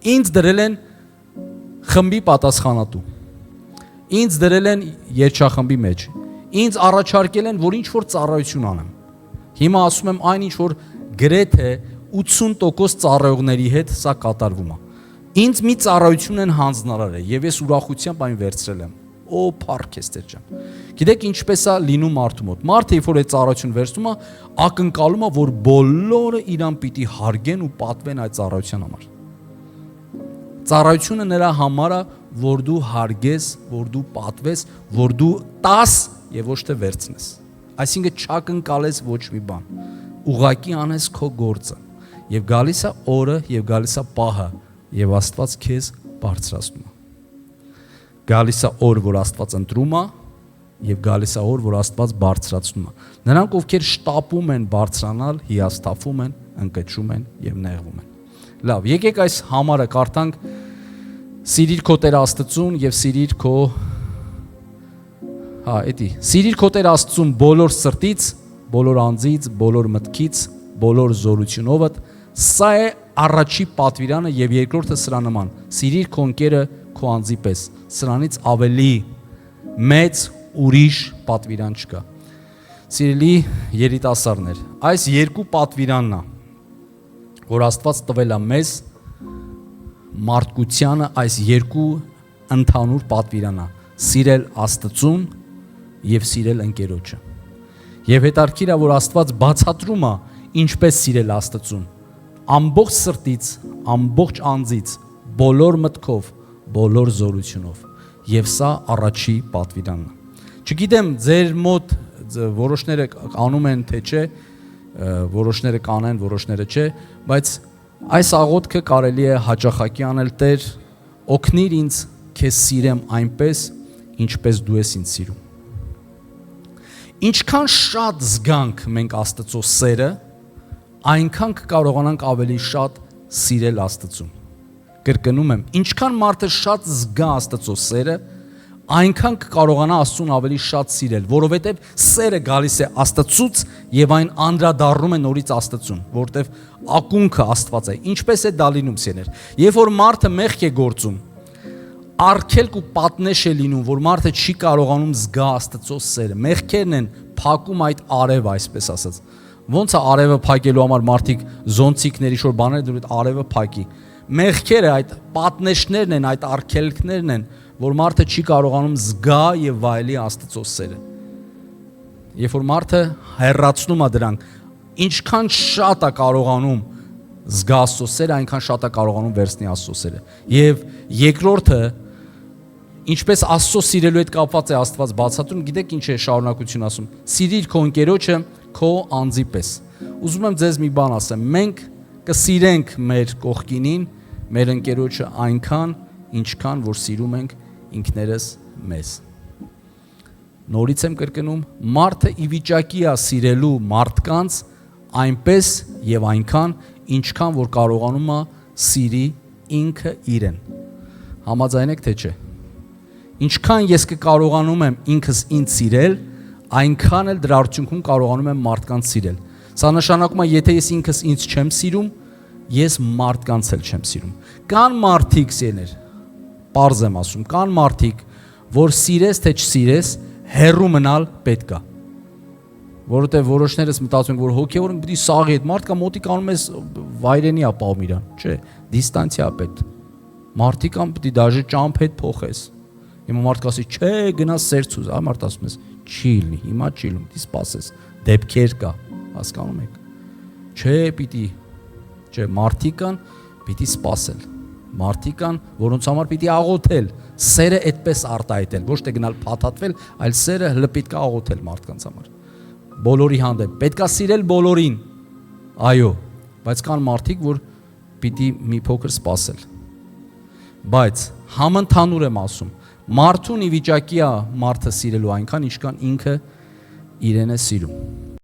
Ինձ դրել են խմբի պատասխանատու։ Ինձ դրել են երգչախմբի մեջ։ Ինձ առաջարկել են, որ ինչ-որ ծառայություն անեմ։ Հիմա ասում եմ այն ինչ որ գրեթե 80% ծառայողների հետ սա կատարվում է։ Ինձ մի ծառայություն են հանձնարարել եւ ես ուրախությամբ այն վերցրել եմ։ Օ, փառք ես Տեր ջան։ Գիտեք ինչպես է լինում մարդու մոտ։ Մարդը երբ որ այդ ծառայություն վերցնում է, ակնկալում է, որ բոլորը իրան պիտի հարգեն ու պատվեն այդ ծառայության համար։ Ծառայությունը նրա համար է, որ դու հարգես, որ դու պատվես, որ դու տաս եւ ոչ թե վերցնես։ Այսինքն չակնկալես ոչ մի բան։ Ուղղակի անես քո գործը։ Եվ գալիս է օրը եւ գալիս է պահը եւ Աստված քեզ բարձրացնում է։ Գալիս է օր, որ Աստված ընտրում է եւ գալիս է օր, որ Աստված բարձրացնում է։ Նրանք, ովքեր շտապում են բարձրանալ, հիասթափում են, ընկճում են եւ նեղվում են։ Լավ, եկեք այս համարը կարդանք. Սիրիր քո Տեր Աստծուն եւ սիրիր քո Սիրիր քո Տեր Աստծուն բոլոր սրտից, բոլոր անձից, բոլոր մտքից, բոլոր զորությունովդ։ Սա է առաջի պատվիրանը եւ երկրորդը սրա նման։ Սիրիր քո ընկերը քո անձի պես։ Սրանից ավելի մեծ ուրիշ պատվիրան չկա։ Սիրելի երիտասարդներ, այս երկու պատվիրանն է, որ Աստված տվել է մեզ մարդկությանը, այս երկու ընդհանուր պատվիրանն է՝ սիրել Աստծուն եւ սիրել ընկերոջը։ Եվ հետարքիր է, որ Աստված բացատրում է ինչպես սիրել Աստծուն, ամբողջ սրտից, ամբողջ անձից, բոլոր մտքով, բոլոր զորությունով։ Եվ սա առաջի պատվիրանն է։ Չգիտեմ ձեր մոտ որոշները անում են թե չէ, որոշները կանեն, որոշները չէ, բայց այս աղոթքը կարելի է հաճախակի անել. Տեր, օգնիր ինձ քեզ սիրեմ այնպես, ինչպես դու ես ինձ սիրում։ Ինչքան շատ զգանք մենք Աստծո սերը, այնքան կկարողանանք ավելի շատ սիրել Աստծուն։ Կրկնում եմ, ինչքան մարդը շատ զգա Աստծո սերը, այնքան կկարողանա Աստծուն ավելի շատ սիրել, որովհետև սերը գալիս է Աստծուց եւ այն անդրադառնում է նորից Աստծուն, որտեվ ակունքը Աստված է։ Ինչպես է դա լինում, սիրելիներ։ Երբ որ մարդը մեղք է գործում, արգելք ու պատնեշ է լինում, որ մարդը չի կարողանում զգա Աստծո սերը։ Մեղքերն են փակում այդ արևը, այսպես ասած։ Ոնց է արևը փակելու համար մարդիկ զոնցիկների շոր բաներ դրում, արևը փակի։ Մեղքերը այդ պատնեշներն են, այդ արգելքներն են, որ մարդը չի կարողանում զգա եւ վայելի Աստծո սերը։ Երբ որ մարդը հեռացնում է դրանք, ինչքան շատ է կարողանում զգա Աստծո սերը, այնքան շատ է կարողանում վերցնի Աստծո սերը։ Եվ երկրորդը, ինչպես Աստծո սիրելու հետ կապված է Աստված բացատրում, գիտեք ինչ է շարունակություն ասում. Սիրիր քո ընկերոջը քո անձի պես։ Ուզում եմ ձեզ մի բան ասեմ. մենք կսիրենք մեր կողքինին, մեր ընկերոջը այնքան, ինչքան որ սիրում ենք ինքներս մեզ։ Նորից եմ կրկնում, մարդը ի վիճակի է սիրելու մարդկանց այնպես եւ այնքան, ինչքան որ կարողանում է սիրի ինքը իրեն։ Համաձայն եք թե չէ։ Ինչքան ես կկարողանում եմ ինքս ինձ սիրել, այնքան էլ դրա արդյունքում կարողանում եմ մարդկանց սիրել։ Սա նշանակում է, եթե ես ինքս ինձ չեմ սիրում, ես մարդկանց էլ չեմ սիրում։ Կան մարդիկ, սիրելիներ, պարզ եմ ասում, կան մարդիկ, որ սիրես թե չսիրես, հեռու մնալ պետք է։ Որովհետև որոշներս մտածում ենք, որ հոգևորը պիտի սաղի հետ, մարդկա մոտիկ անում ես վայրենի է պահում իրան, չէ, դիստանցիա պետք։ Մարդիկ ան պիտի դաժե ճամփ հետ փոխես։ Հիմա մարդ կասի, չէ, գնաս սերցուզ, մարդ ասում ես, չի լինի, հիմա չի լինի, պիտի սպասես, դեպքեր կա, հասկանում եք։ Չէ, պիտի, չէ, մարդիկան պիտի սպասել, մարդիկան, որոնց համար պիտի աղոթել, սերը այդպես արտահայտել, ոչ թե գնալ փաթաթվել, այլ սերը հլը պետք է աղոթել մարդկանց համար։ Բոլորի հանդեպ, պետք է սիրել բոլորին, այո, բայց կան մարդիկ, որ պիտի մի փոքր սպասել։ Բայց համընդհանուր եմ ասում, մարդուն ի վիճակի է մարդը սիրելու այնքան, ինչքան ինքը իրեն է սիրում։